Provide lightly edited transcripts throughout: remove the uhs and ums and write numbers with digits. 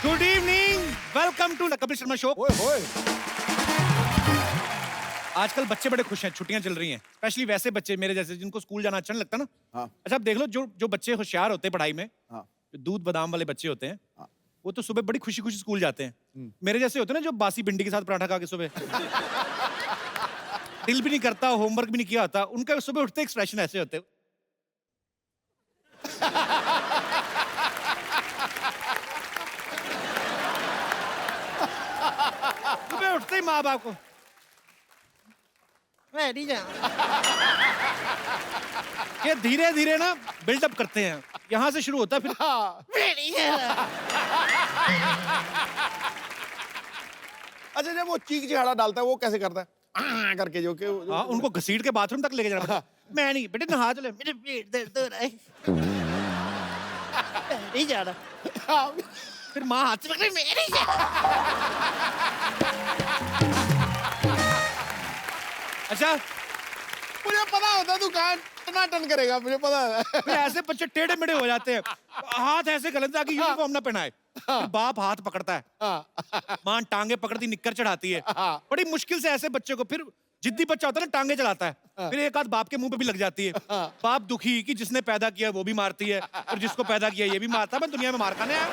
Good evening, welcome to the Kapil Sharma show. ओए होए। आजकल बच्चे बड़े खुश हैं, छुट्टियां चल रही हैं, स्पेशली वैसे बच्चे मेरे जैसे जिनको स्कूल जाना अच्छा नहीं लगता ना। हाँ। अच्छा, आप देख लो जो जो बच्चे होशियार होते हैं पढ़ाई में, हाँ। जो दूध बादाम वाले बच्चे होते हैं, हाँ। वो तो सुबह बड़ी खुशी खुशी स्कूल जाते हैं। मेरे जैसे होते हैं ना जो बासी भिंडी के साथ पराठा खा के सुबह दिल भी नहीं करता, होमवर्क भी नहीं किया होता, उनका सुबह उठते एक्सप्रेशन ऐसे होते हैं। सुबह उठते ही माँ बाप को ये धीरे धीरे ना बिल्डअप करते हैं, यहाँ से शुरू होता है फिर अच्छा, जब वो चीख चिहाड़ा डालता है वो कैसे करता है? करके जो कि हाँ, उनको घसीट के बाथरूम तक लेके जाना पड़ता है। मैं नहीं बेटे, नहा चले, मेरे पेट दर्द हो रहा है, मैं नहीं जा रहा। फिर माँ हाथ से पकड़े, मैं नहीं जा रहा। अच्छा, मुझे पता होता तू कहाँ टनाटन करेगा, मुझे पता है। फिर ऐसे बच्चे टेढ़े मेढ़े हो जाते हैं, हाथ ऐसे गलत ताकि यूनिफॉर्म ना पहनाए। फिर बाप हाथ पकड़ता है, माँ टांगे पकड़ती निक्कर चढ़ाती है। बड़ी मुश्किल से ऐसे बच्चे को, फिर जिद्दी बच्चा होता है ना टांगे चलाता है, फिर एक आध बाप के मुंह पे भी लग जाती है। बाप दुखी कि जिसने पैदा किया वो भी मारती है और जिसको पैदा किया ये भी मारता है, मैं दुनिया में मार खाने आया।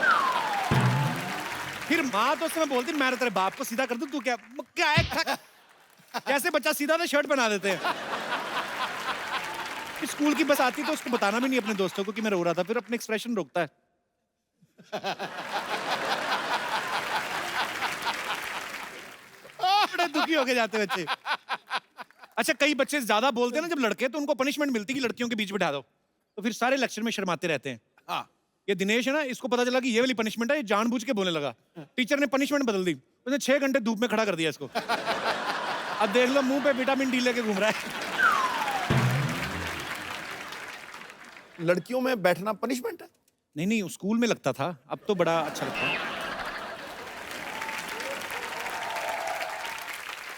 फिर माँ तो उस समय बोलती, मैं तेरे बाप को सीधा कर दूं, तू क्या क्या है? जैसे बच्चा सीधा तो शर्ट बना देते हैं। स्कूल की बस आती तो उसको बताना भी नहीं अपने दोस्तों को कि मैं रो रहा था, फिर अपने एक्सप्रेशन रोकता है। बड़े दुखी होके जाते बच्चे। अच्छा, कई बच्चे ज्यादा बोलते हैं ना जब लड़के, तो उनको पनिशमेंट मिलती कि लड़कियों के बीच बिठा दो, तो फिर सारे लेक्चर में शर्माते रहते हैं। हाँ। ये दिनेश है ना, इसको पता चला कि ये वाली पनिशमेंट है, ये जानबूझ के बोलने लगा। टीचर ने पनिशमेंट बदल दी, उसने 6 घंटे धूप में खड़ा कर दिया इसको। अब देख लो मुंह पे विटामिन डी लेके घूम रहा है। लड़कियों में बैठना पनिशमेंट है? नहीं नहीं, स्कूल में लगता था, अब तो बड़ा अच्छा लगता है।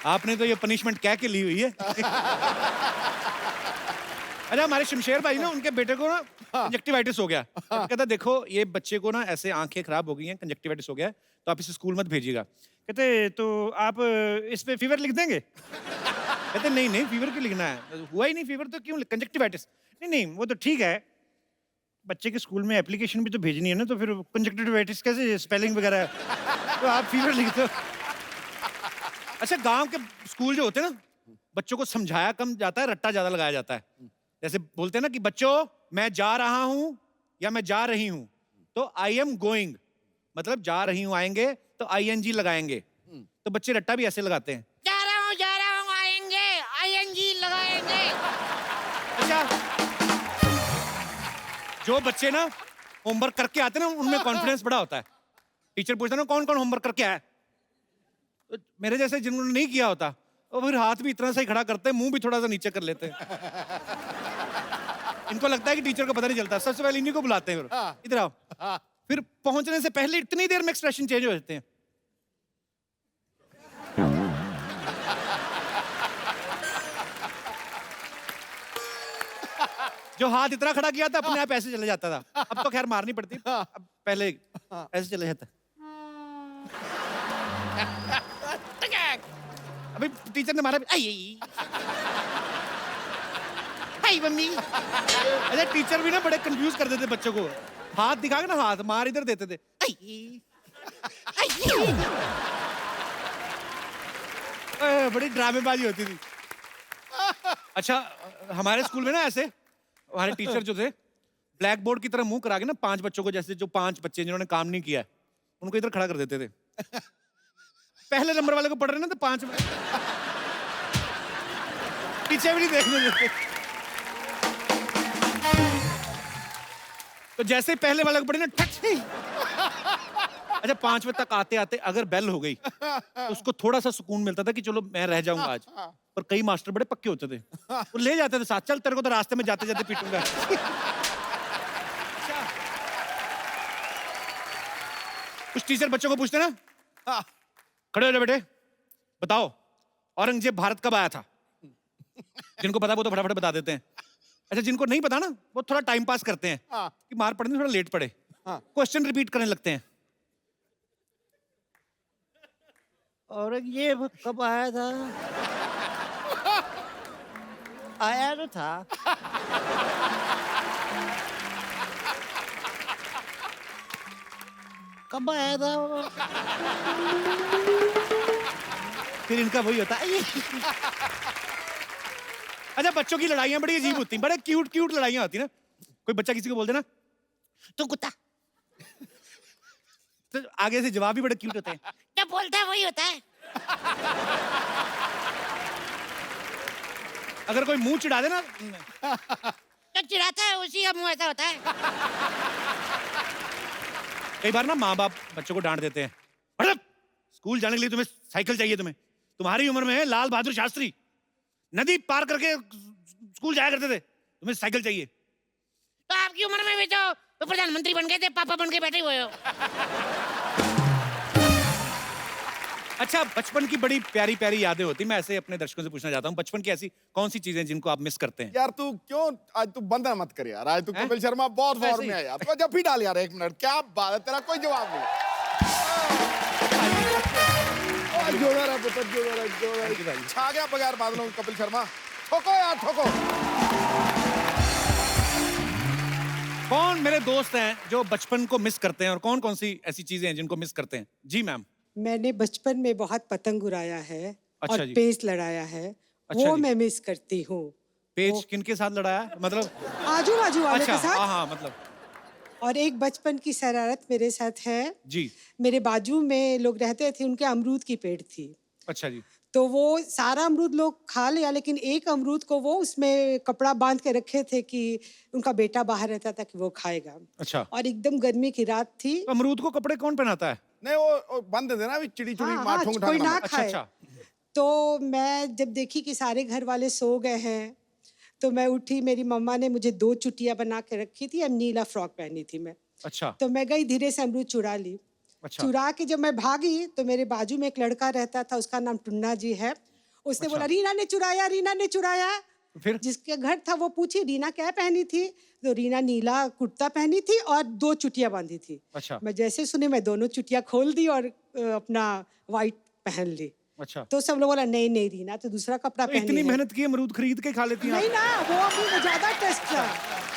आपने तो ये पनिशमेंट क्या के ली हुई है। अरे हमारे शमशेर भाई ना, उनके बेटे को ना कंजक्टिवाइटिस हो गया। कहता देखो ये बच्चे को ना ऐसे आंखें खराब हो गई हैं, कंजक्टिवाइटिस हो गया है, तो आप इसे स्कूल मत भेजिएगा। कहते तो आप इस पे फीवर लिख देंगे? कहते नहीं नहीं, फीवर क्यों लिखना है, हुआ ही नहीं फीवर तो क्यों, कंजक्टिवाइटिस। नहीं नहीं, वो तो ठीक है, बच्चे के स्कूल में एप्लीकेशन भी तो भेजनी है ना, तो फिर कंजक्टिवाइटिस कैसे स्पेलिंग वगैरह, तो आप फीवर लिख दो। अच्छा, गांव के स्कूल जो होते हैं ना, बच्चों को समझाया कम जाता है, रट्टा ज्यादा लगाया जाता है। जैसे बोलते हैं ना कि बच्चों मैं जा रहा हूं या मैं जा रही हूं, तो आई एम गोइंग, मतलब जा रही हूं आएंगे तो आईएनजी लगाएंगे। तो बच्चे रट्टा भी ऐसे लगाते हैं, जा रहा हूं आएंगे, आईएनजी लगाएंगे। अच्छा, जो बच्चे ना होमवर्क करके आते हैं ना, उनमें कॉन्फिडेंस बड़ा होता है। टीचर पूछता है ना कौन कौन होमवर्क करके आया, तो मेरे जैसे जिन्होंने नहीं किया होता, और फिर हाथ भी इतना सा ही खड़ा करते हैं, मुंह भी थोड़ा सा नीचे कर लेते हैं। इनको लगता है कि टीचर को पता नहीं चलता, सबसे पहले इन्हीं को बुलाते हैं, फिर इधर आओ। फिर पहुंचने से पहले इतनी देर में एक्सप्रेशन चेंज हो जाते हैं। जो हाथ इतना खड़ा किया था अपने आप ऐसे चले जाता था, अब तो खैर मारनी पड़ती, अब पहले ऐसे चले जाता। अभी टीचर ने मारा, आई आई मम्मी। अच्छा, टीचर भी ना बड़े कंफ्यूज कर देते बच्चों को, हाथ दिखा के ना, हाथ मार इधर देते थे, आई आई। बड़ी ड्रामेबाजी होती थी। अच्छा, हमारे स्कूल में ना ऐसे हमारे टीचर जो थे, ब्लैक बोर्ड की तरह मुंह करा के ना 5 बच्चों को, जैसे जो 5 बच्चे जिन्होंने काम नहीं किया है, उनको इधर खड़ा कर देते थे। पहले नंबर वाले को पढ़ रहे ना, तो 5 पीछे भी नहीं देखने देते। तो जैसे ही पहले वाले को पढ़े ना, ठक। अच्छा, 5वें तक आते आते अगर बेल हो गई तो उसको थोड़ा सा सुकून मिलता था कि चलो मैं रह जाऊंगा आज। पर कई मास्टर बड़े पक्के होते थे, वो ले जाते थे साथ, चल तेरे को तो रास्ते में जाते जाते पीटूंगा। कुछ टीचर बच्चों को पूछते ना, खड़े हो जाओ बेटे, बताओ औरंगजेब भारत कब आया था? जिनको पता वो तो फटाफट बता देते हैं। अच्छा, जिनको नहीं पता ना, वो थोड़ा टाइम पास करते हैं कि मार पड़ने थोड़ा लेट पड़े, क्वेश्चन रिपीट करने लगते हैं। औरंगजेब कब आया था? आया तो था। कब आया था वो? फिर इनका वही होता है। अच्छा, बच्चों की लड़ाइयाँ बड़ी अजीब होती हैं, बड़े क्यूट क्यूट लड़ाइयाँ होती हैं ना। कोई बच्चा किसी को बोल देना तू कुत्ता, तो आगे से जवाब भी बड़े क्यूट होते हैं। क्या बोलता है वही होता है। अगर कोई मुंह चिढ़ा देना, जो चिढ़ाता है उसी का मुंह ऐसा होता है। कई बार ना माँ बाप बच्चों को डांट देते हैं, मतलब स्कूल जाने के लिए तुम्हें साइकिल चाहिए, तुम्हारी उम्र में है लाल बहादुर शास्त्री नदी पार करके स्कूल जाया करते थे, तुम्हें साइकिल चाहिए। तो आपकी उम्र में भी तो प्रधानमंत्री बन गए थे, पापा बन के बैठे हुए हो। अच्छा, बचपन की बड़ी प्यारी प्यारी यादें होती, मैं ऐसे अपने दर्शकों से पूछना चाहता हूँ, बचपन की ऐसी कौन सी चीजें जिनको आप मिस करते हैं? यार तू क्यों आज तू बंदा मत कर यार, आज तू हैं? कपिल शर्मा बहुत ऐसे फॉर्म ही? में है यार, तू जब भी डाल यार, 1 मिनट, क्या बात है, तेरा कोई जवाब नहीं। जोड़ा रहा पुत्र, जोड़ा रहा, जोड़ा Thank you, रहा। भाई। छा गया बगैर बादलों में कपिल शर्मा। ठोको यार, ठोको। कौन मेरे दोस्त हैं जो बचपन को मिस करते हैं और कौन कौन सी ऐसी चीजें हैं जिनको मिस करते हैं? जी मैम। मैंने बचपन में बहुत पतंग उड़ाया है अच्छा और जी। पेच लड़ाया है। अच्छा वो जी। मैं मिस करती हूँ। पेज किनके साथ लड़ाया, मतलब? आजू बाजू वाले अच्छा, के साथ। हाँ मतलब। और एक बचपन की शरारत मेरे साथ है। जी। मेरे बाजू में लोग रहते थे, उनके अमरूद की पेड़ थी, अच्छा जी। तो वो सारा अमरूद लोग खा लिया, लेकिन एक अमरूद को वो उसमें कपड़ा बांध के रखे थे कि उनका बेटा बाहर रहता था कि वो खाएगा। अच्छा, और एकदम गर्मी की रात थी। तो अमरूद को कपड़े कौन पहनाता है? नहीं वो बंद दे देना, अभी चिड़ी चुड़ी हाँ, मार हाँ, ठोंग कोई ठांगना ना मत। अच्छा खाए। अच्छा। तो मैं जब देखी कि सारे घर वाले सो गए हैं, तो मैं उठी, मेरी मम्मा ने मुझे 2 चुटिया बना के रखी थी और नीला फ्रॉक पहनी थी मैं। अच्छा तो मैं गई, धीरे से अमरूद चुरा ली। अच्छा। चुरा के जब मैं भागी तो मेरे बाजू में एक लड़का रहता था, उसका नाम टुन्ना जी है। उसने अच्छा। बोला रीना ने चुराया, रीना ने चुराया। फिर? जिसके घर था वो पूछी रीना क्या पहनी थी, तो रीना नीला कुर्ता पहनी थी और 2 चुटिया बांधी थी। अच्छा मैं जैसे सुनी, मैं दोनों चुटिया खोल दी और अपना वाइट पहन ली। अच्छा। तो सब लोग बोला नहीं नहीं रीना तो दूसरा कपड़ा तो पहनी इतनी है। मेहनत की, अमरूद खरीद के खा लेती हैं नहीं आप? ना, वो अमरूद में ज्यादा टेस्ट था।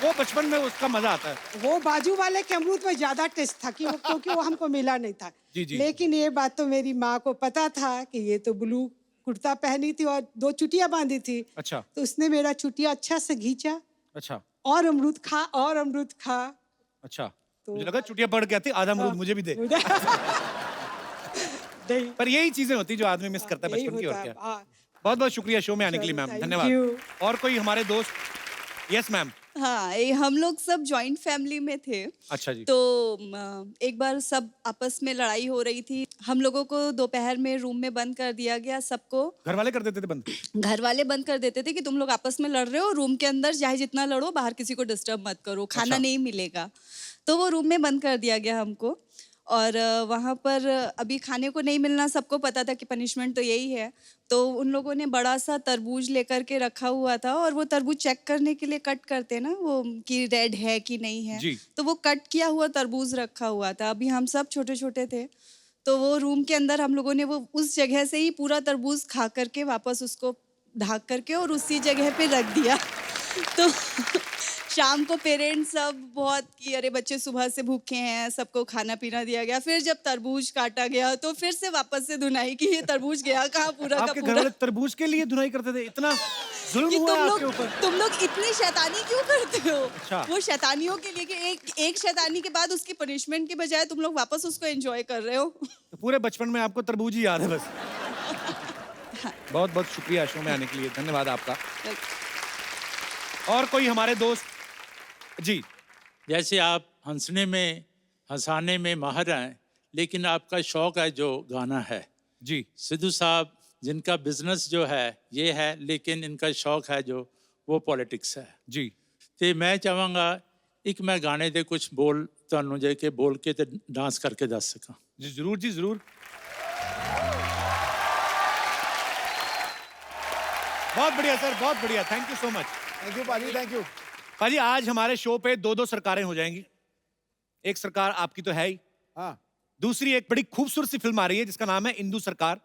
वो बचपन में उसका मजा आता है। वो बाजू वाले के अमरूद में ज्यादा टेस्ट था कि क्योंकि वो हमको मिला नहीं था। जी, जी। लेकिन ये बात तो मेरी माँ को पता था कि ये तो ब्लू कुर्ता पहनी थी और 2 चुटिया बांधी थी। अच्छा तो उसने मेरा चुटिया अच्छा से खींचा अच्छा और अमरूद खा और अमरूद खा। अच्छा। तो मुझे लगा चुटिया पकड़ के आती, आधा अमरूद मुझे भी दे। नहीं, पर यही चीजें होती हैं जो आदमी मिस करता है यही बचपन की, और होता क्या। है। हाँ, बहुत बहुत शुक्रिया शो में आने के लिए चलो, मैम, thank धन्यवाद। you। और कोई हमारे दोस्त? Yes ma'am. हाँ, ये हम लोग सब जॉइंट फैमिली में थे। अच्छा जी। तो एक बार सब आपस में लड़ाई हो रही थी। हम लोगों को दोपहर में रूम में बंद कर दिया गया सबको। घर वाले कर देते थे बंद? घर वाले बंद कर देते थे कि तुम लोग आपस में लड़ रहे हो, रूम के अंदर चाहे जितना लड़ो, बाहर किसी को डिस्टर्ब मत करो, खाना अच्छा। नहीं मिलेगा। तो वो रूम में बंद कर दिया गया हमको। और वहाँ पर अभी खाने को नहीं मिलना, सबको पता था कि पनिशमेंट तो यही है। तो उन लोगों ने बड़ा सा तरबूज लेकर के रखा हुआ था, और वो तरबूज चेक करने के लिए कट करते हैं ना वो, कि रेड है कि नहीं है। जी। तो वो कट किया हुआ तरबूज रखा हुआ था। अभी हम सब छोटे छोटे थे, तो वो रूम के अंदर हम लोगों ने वो उस जगह से ही पूरा तरबूज खा करके वापस उसको ढक करके और उसी जगह पे रख दिया। तो शाम को पेरेंट्स सब बहुत कि अरे बच्चे सुबह से भूखे हैं, सबको खाना पीना दिया गया। फिर जब तरबूज काटा गया तो फिर से वापस से धुनाई कि ये तरबूज गया कहाँ पूरा का आपके घर पूरा। वाले तरबूज के लिए धुनाई करते थे? इतना जुल्म कि हुआ है आपके ऊपर? तुम लोग इतनी शैतानी क्यों करते हो? अच्छा। वो शैतानियों के लिए कि एक शैतानी के बाद उसकी पनिशमेंट के बजाय तुम लोग वापस उसको एंजॉय कर रहे हो। तो पूरे बचपन में आपको तरबूज ही याद है बस। बहुत बहुत शुक्रिया शो में आने के लिए, धन्यवाद आपका। और कोई हमारे दोस्त? जी। जैसे आप हंसने में, हंसाने में माहिर हैं, लेकिन आपका शौक है जो गाना है। जी। सिद्धू साहब जिनका बिजनेस जो है ये है, लेकिन इनका शौक है जो वो पॉलिटिक्स है। जी। ते मैं चाहांगा एक मैं गाने दे कुछ बोल ਤੁਹਾਨੂੰ जे के बोल के ते डांस करके दस सका। जी जरूर जी जरूर। बहुत बढ़िया सर, बहुत बढ़िया, thank you so much. Thank you पाजी, थैंक यू। पाजी आज हमारे शो पे 2-2 सरकारें हो जाएंगी। एक सरकार आपकी तो है ही, हाँ, दूसरी एक बड़ी खूबसूरत सी फिल्म आ रही है जिसका नाम है इंदु सरकार।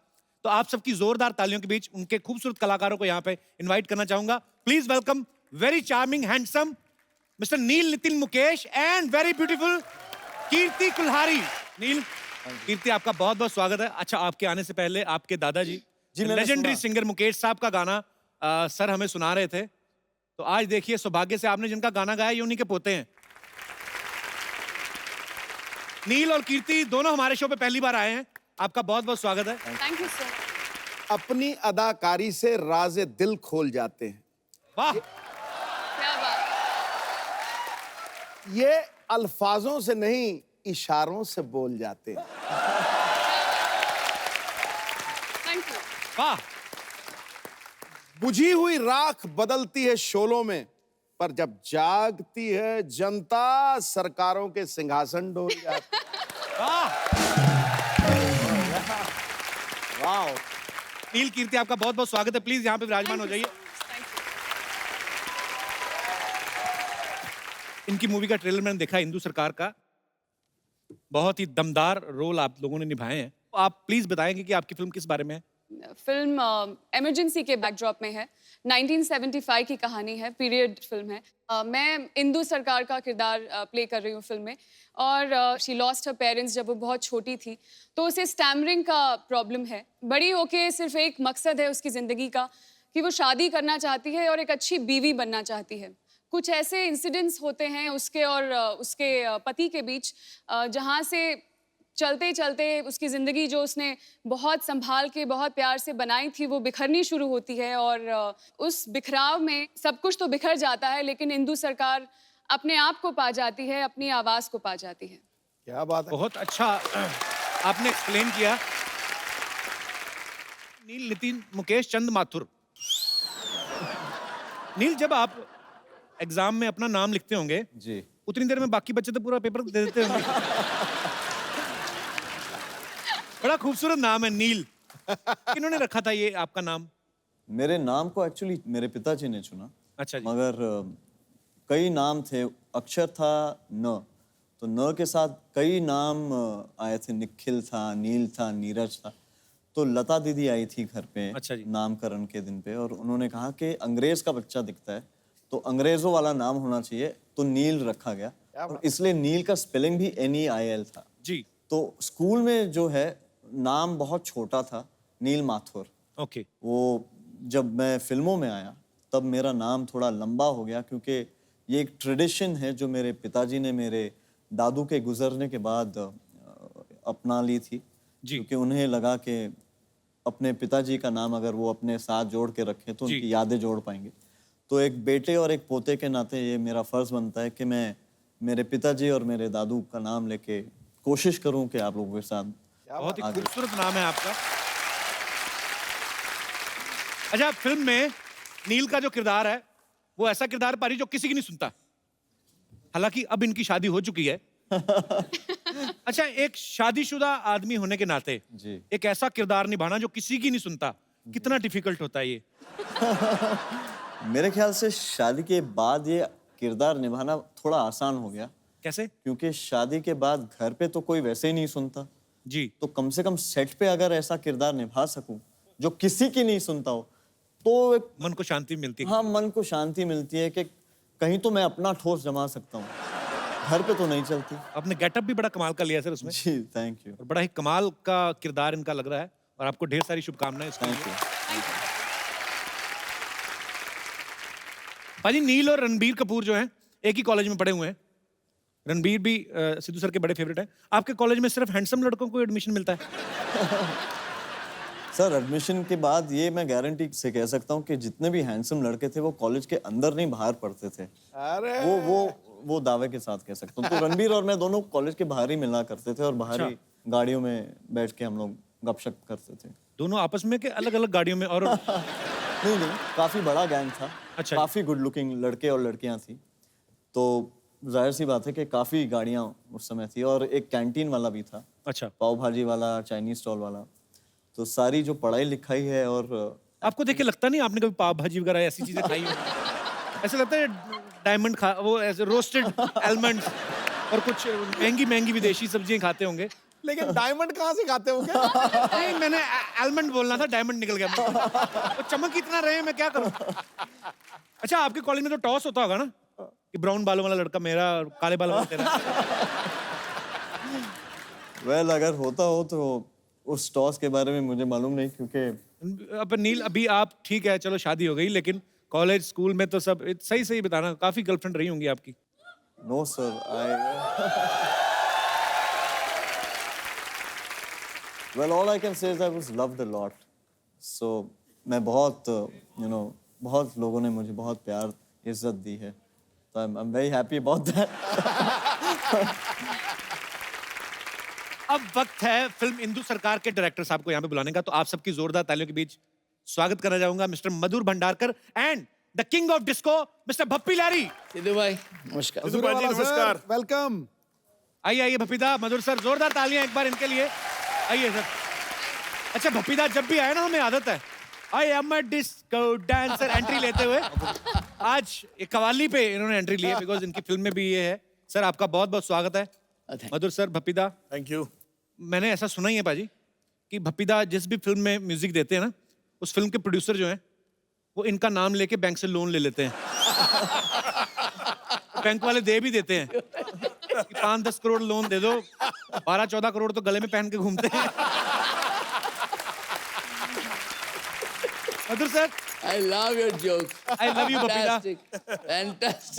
तो आप सबकी जोरदार तालियों के बीच उनके खूबसूरत कलाकारों को यहाँ पे इनवाइट करना चाहूंगा. Please welcome very charming handsome mister Neil Nitin Mukesh and very beautiful Kirti Kulhari. Neil, Kirti, आपका बहुत बहुत स्वागत है. अच्छा, आपके आने से पहले आपके दादाजी मैंने लेजेंडरी सुना। सिंगर मुकेश साहब का गाना सर हमें सुना रहे थे. तो आज देखिए, सौभाग्य से आपने जिनका गाना गाया ये उन्हीं के पोते हैं. नील और कीर्ति दोनों हमारे शो पे पहली बार आए हैं. आपका बहुत बहुत स्वागत है. Thank you sir. अपनी अदाकारी से राज़े दिल खोल जाते हैं. वाह, क्या बात. ये अल्फाजों से नहीं, इशारों से बोल जाते हैं. Thank you. वाह. बुझी हुई राख बदलती है शोलों में, पर जब जागती है जनता सरकारों के सिंहासन डोल जाते हैं. वाह. वाह. नील, कीर्ति, आपका बहुत बहुत स्वागत है. प्लीज यहाँ पे विराजमान हो जाइए. इनकी मूवी का ट्रेलर मैंने देखा, हिंदू सरकार का. बहुत ही दमदार रोल आप लोगों ने निभाए हैं. आप प्लीज बताएंगे कि आपकी फिल्म किस बारे में है. फिल्म इमरजेंसी के बैकड्रॉप में है. 1975 की कहानी है, पीरियड फिल्म है. मैं इंदु सरकार का किरदार प्ले कर रही हूँ फिल्म में. और शी लॉस्ट हर पेरेंट्स जब वो बहुत छोटी थी, तो उसे स्टैमरिंग का प्रॉब्लम है. बड़ी होके सिर्फ एक मकसद है उसकी ज़िंदगी का कि वो शादी करना चाहती है और एक अच्छी बीवी बनना चाहती है. कुछ ऐसे इंसिडेंट्स होते हैं उसके और उसके पति के बीच, जहाँ से चलते चलते उसकी ज़िंदगी जो उसने बहुत संभाल के बहुत प्यार से बनाई थी वो बिखरनी शुरू होती है. और उस बिखराव में सब कुछ तो बिखर जाता है, लेकिन इंदु सरकार अपने आप को पा जाती है, अपनी आवाज़ को पा जाती है. क्या बात है. बहुत अच्छा आपने एक्सप्लेन किया. नील नितिन मुकेश चंद माथुर. नील, जब आप एग्जाम में अपना नाम लिखते होंगे जी, उतनी देर में बाकी बच्चे तो पूरा पेपर दे देते होंगे. बड़ा खूबसूरत नाम है नील. किन्होंने रखा था ये आपका नाम? मेरे नाम को एक्चुअली मेरे पिताजी ने चुना. अच्छा जी. मगर कई नाम थे. अक्षर था न, तो न के साथ कई नाम आए थे. निखिल था, नील था, नीरज था. तो लता दीदी आई थी घर पे अच्छा जी. नामकरण के दिन पे, और उन्होंने कहा कि अंग्रेज का बच्चा दिखता है तो अंग्रेजों वाला नाम होना चाहिए, तो नील रखा गया. और इसलिए नील का स्पेलिंग भी NEIL था जी. तो स्कूल में जो है नाम बहुत छोटा था, नील माथुर. ओके. वो जब मैं फिल्मों में आया तब मेरा नाम थोड़ा लंबा हो गया, क्योंकि ये एक ट्रेडिशन है जो मेरे पिताजी ने मेरे दादू के गुजरने के बाद अपना ली थी. जी. क्योंकि उन्हें लगा कि अपने पिताजी का नाम अगर वो अपने साथ जोड़ के रखें तो जी. उनकी यादें जोड़ पाएंगे. तो एक बेटे और एक पोते के नाते ये मेरा फर्ज बनता है कि मैं मेरे पिताजी और मेरे दादू का नाम लेके कोशिश करूं कि आप लोगों के साथ. बहुत ही खूबसूरत नाम है आपका. अच्छा, फिल्म में नील का जो किरदार है वो ऐसा किरदार पारी जो किसी की नहीं सुनता. हालांकि अब इनकी शादी हो चुकी है. अच्छा, एक शादीशुदा आदमी होने के नाते जी. एक ऐसा किरदार निभाना जो किसी की नहीं सुनता, कितना डिफिकल्ट होता है ये? मेरे ख्याल से शादी के बाद ये किरदार निभाना थोड़ा आसान हो गया, कैसे? क्योंकि शादी के बाद घर पे तो कोई वैसे ही नहीं सुनता. जी. तो कम से कम सेट पे अगर ऐसा किरदार निभा सकूं जो किसी की नहीं सुनता हो, तो एक, मन को शांति मिलती है. हाँ, मन को शांति मिलती है कि कहीं तो मैं अपना ठोस जमा सकता हूँ. घर पे तो नहीं चलती. आपने गेटअप भी बड़ा कमाल का लिया सर उसमें. जी, थैंक यू. और बड़ा ही कमाल का किरदार इनका लग रहा है और आपको ढेर सारी शुभकामनाएं इसके थैंक लिए. यू. भाजी, नील और रणबीर कपूर जो हैं एक ही कॉलेज में पढ़े हुए हैं. रणबीर भी सिद्धू सर के बड़े फेवरेट हैं. आपके कॉलेज में सिर्फ हैंडसम लड़कों को एडमिशन मिलता है? सर, एडमिशन के बाद ये मैं गारंटी से कह सकता हूँ कि जितने भी हैंडसम लड़के थे वो कॉलेज के अंदर नहीं बाहर पढ़ते थे. अरे वो दावे के साथ कह सकता हूँ. तो रणबीर और मैं दोनों कॉलेज के बाहर ही मिला करते थे और बाहर ही गाड़ियों में बैठ के हम लोग गपशप करते थे. दोनों आपस में के अलग अलग गाड़ियों में? और नहीं, काफी बड़ा गैंग था. अच्छा. काफी गुड लुकिंग लड़के और लड़कियां थी, तो जाहिर सी बात है कि काफी गाड़ियां उस समय थी. और एक कैंटीन वाला भी था. अच्छा. पाव भाजी वाला, चाइनीज स्टॉल वाला. तो सारी जो पढ़ाई लिखाई है, और आपको देख के लगता नहीं आपने कभी पाव भाजी वगैरह ऐसी चीजें खाई हो? ऐसा लगता है डायमंड खा, वो ऐसे रोस्टेड आलमंड्स और कुछ महंगी महंगी विदेशी सब्जियां खाते होंगे. लेकिन डायमंड कहाँ से खाते हो क्या? नहीं, मैंने आलमंड बोलना था, डायमंड निकल गया मुंह से। वो चमक ही इतना रहे हैं, मैं क्या करूं? अच्छा, आपकी कॉलेज में तो टॉस होता होगा ना कि ब्राउन बालों वाला लड़का मेरा और काले बालों वाला तेरा। वेल अगर होता हो तो उस टॉस के बारे में मुझे मालूम नहीं, क्योंकि अब नील, अभी आप ठीक है, चलो शादी हो गई, लेकिन कॉलेज स्कूल में तो सब सही सही बताना, काफी गर्लफ्रेंड रही होंगी आपकी। No sir, I well all I can say is I was loved a lot. So मैं बहुत बहुत लोगों ने मुझे बहुत प्यार इज्जत दी है, तो I am very happy about that. अब वक्त है फिल्म इंदु सरकार के डायरेक्टर साहब को यहाँ पे बुलाने का, तो आप सबकी जोरदार तालियों के बीच स्वागत करना चाहूंगा mister Madhur Bhandarkar and the king of disco mister Bappi Lahiri. Sidhu भाई नमस्कार। सिद्धू भाई नमस्कार, वेलकम। आइए आइए भप्पीदा, मधुर सर, जोरदार तालियां एक बार इनके लिए। आइए सर। अच्छा भप्पीदा, जब भी आए ना हमें आदत है I am a disco dancer entry लेते हुए, आज एक कवाली पे इन्होंने एंट्री ली है बिकॉज इनकी फिल्म में भी ये है। सर आपका बहुत बहुत स्वागत है। मधुर सर, भप्पीदा, थैंक यू। मैंने ऐसा सुना ही है पाजी कि भप्पीदा जिस भी फिल्म में म्यूजिक देते हैं ना, उस फिल्म के प्रोड्यूसर जो हैं वो इनका नाम लेके बैंक से लोन ले लेते हैं। बैंक वाले दे भी देते हैं कि 5-10 करोड़ लोन दे दो, 12-14 करोड़ तो गले में पहन के घूमते हैं। Madhur sir, I love your joke. I love you, भप्पीदा। Fantastic.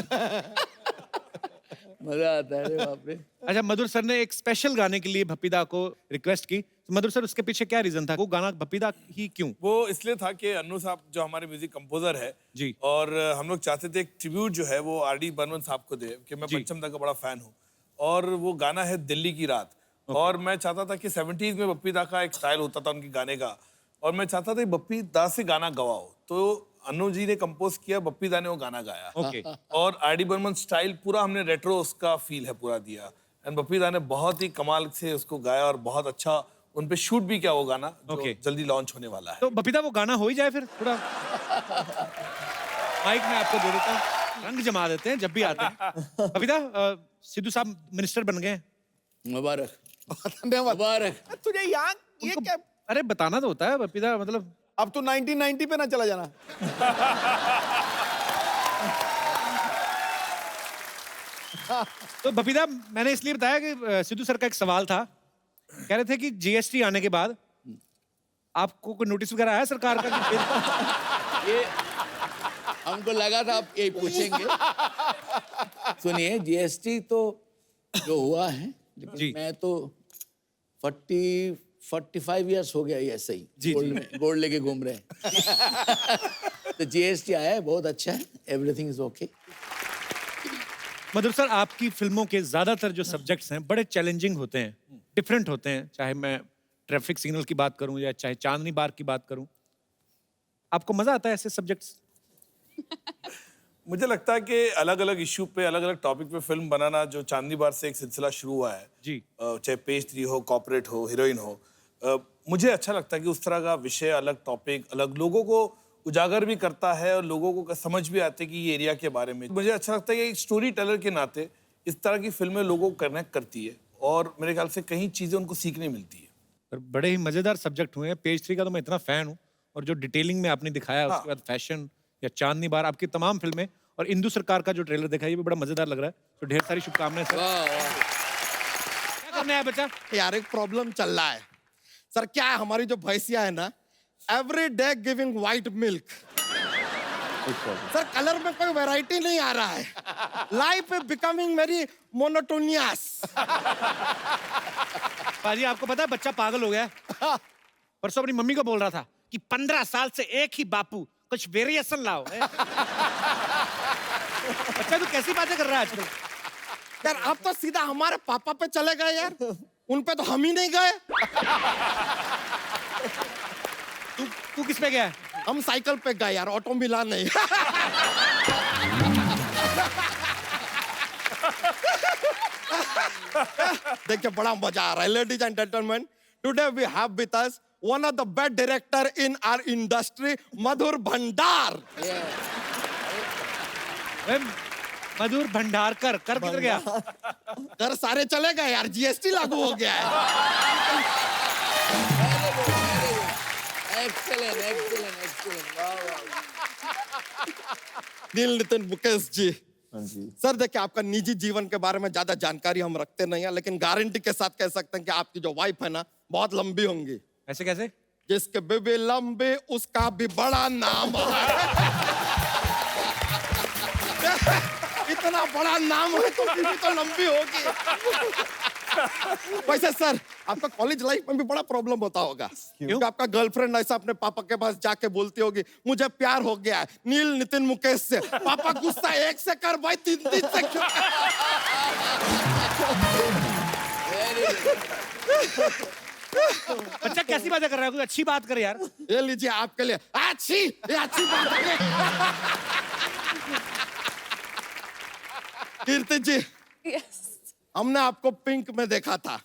मजा आता है रे बाप रे। अच्छा, मधुर सर ने एक स्पेशल गाने के लिए भप्पीदा को रिक्वेस्ट की, तो मधुर सर उसके पीछे क्या रीजन था? वो गाना भप्पीदा ही क्यों? वो इसलिए था कि अन्नू साहब जो हमारे म्यूजिक कंपोजर है जी, और हम लोग चाहते थे एक ट्रिब्यूट जो है वो आर डी बर्मन साहब को दे, कि मैं जी। पंचम दा का बड़ा फैन हूँ, और वो गाना है दिल्ली की रात। और मैं चाहता था कि 70s में बप्पी दा का एक स्टाइल होता था उनके गाने का, और मैं चाहता था कि बप्पी दा से गाना गवाओ, तो अन्नू जी ने कंपोज किया, बप्पी दा ने वो गाना गाया। ओके। और आर डी बर्मन स्टाइल पूरा हमने रेट्रो उसका फील है पूरा दिया, एंड बप्पी दा ने बहुत ही कमाल से उसको गाया और बहुत अच्छा उन पे शूट भी किया वो गाना, जो Okay. जल्दी लॉन्च होने वाला है। तो भप्पीदा वो गाना हो ही जाए फिर थोड़ा। माइक में आपको दे देता हूँ, रंग जमा देते हैं जब भी आते हैं। भप्पीदा, सिद्धू साहब मिनिस्टर बन गए हैं। मुबारक धन्यवाद। मुबारक। तुझे यहाँ ये उनको- क्या? अरे बताना तो होता है भप्पीदा, मतलब अब तू 1990 पे ना चला जाना। तो भप्पीदा, मैंने इसलिए बताया कि सिद्धू सर का एक सवाल था, कह रहे थे कि जीएसटी आने के बाद आपको कोई नोटिस वगैरह आया सरकार का कि फिर ये हमको लगा था आप यही पूछेंगे। सुनिए, जीएसटी तो जो हुआ है, जी। लेकिन मैं तो 45 इयर्स हो गया ये ऐसे ही जी, गोल्ड जी। में गोल्ड लेके घूम रहे हैं। तो जीएसटी आया है, बहुत अच्छा है, everything is okay. Madhur sir, आपकी फिल्मों के ज्यादातर जो सब्जेक्ट्स हैं बड़े चैलेंजिंग होते हैं, डिफरेंट होते हैं, चाहे मैं ट्रैफिक सिग्नल की बात करूं या चाहे चांदनी बार की बात करूं। आपको मजा आता है ऐसे सब्जेक्ट्स? मुझे लगता है कि अलग अलग इश्यू पे अलग अलग टॉपिक पे फिल्म बनाना, जो चांदनी बार से एक सिलसिला शुरू हुआ है जी। चाहे पेज 3 हो, कॉर्पोरेट हो, हीरोइन हो, मुझे अच्छा लगता है कि उस तरह का विषय, अलग टॉपिक, अलग लोगों को उजागर भी करता है और लोगों को समझ भी आती है कि ये एरिया के बारे में। मुझे अच्छा लगता है कि एक स्टोरी टेलर के नाते इस तरह की फिल्में लोगों को कनेक्ट करती है, और मेरे ख्याल से कई चीज़ें उनको सीखने मिलती है। और बड़े ही मजेदार सब्जेक्ट हुए हैं। पेज 3 का तो मैं इतना फैन हूं, और जो डिटेलिंग में आपने दिखाया, उसके बाद फैशन या चांदनी बार, आपकी तमाम फिल्में, और इंदु सरकार का जो ट्रेलर देखा, ये भी बड़ा मजेदार लग रहा है। तो ढेर सारी शुभकामनाएं सर। क्या करना है बच्चा? यार एक प्रॉब्लम चल रहा है सर। क्या है, हमारी जो भैंसिया है ना, every day giving white milk sir, colour में कोई वैरायटी नहीं आ रहा है। Life is becoming very monotonous. पाजी, आपको पता है बच्चा पागल हो गया है? परसों अपनी मम्मी को बोल रहा था कि 15 साल से एक ही बापू, कुछ वेरिएशन लाओ। बच्चा तो कैसी बातें कर रहा है आजकल? यार अब तो सीधा हमारे पापा पे चले गए यार, उन पे तो हम ही नहीं गए। तू किस पे गया है? हम साइकिल पे गए यार, ऑटो मिला नहीं। देखिए बड़ा मजा आ रहा है। Ladies and gentleman, today we have with us one of the best director in our industry, Madhur Bhandar. Madhur Bhandarkar कर किधर गया? घर सारे चले गए यार, जीएसटी लागू हो गया है। एक्सेलेंट एक्सेलेंट एक्सेलेंट, वाह वाह। नील नितिन मुकेश जी, हाँ जी। सर देखिए आपका निजी जीवन के बारे में ज्यादा जानकारी हम रखते नहीं है, लेकिन गारंटी के साथ कह सकते हैं कि आपकी जो वाइफ है ना बहुत लंबी होंगी। ऐसे कैसे? जिसके बीबी लंबी उसका भी बड़ा नाम है। इतना बड़ा नाम है तो बीबी तो लंबी होगी। वैसे सर आपका कॉलेज लाइफ में भी बड़ा प्रॉब्लम होता होगा, क्योंकि आपका गर्लफ्रेंड ऐसा अपने पापा के पास जाके बोलती होगी मुझे प्यार हो गया है नील नितिन मुकेश से। पापा गुस्सा 1 से कर भाई 3 से क्यों? बच्चा कैसी बातें कर रहा है? कोई अच्छी बात कर यार। ये लीजिए आपके लिए ये अच्छी बात है। कीर्ति जी, यस। हमने आपको पिंक में देखा था,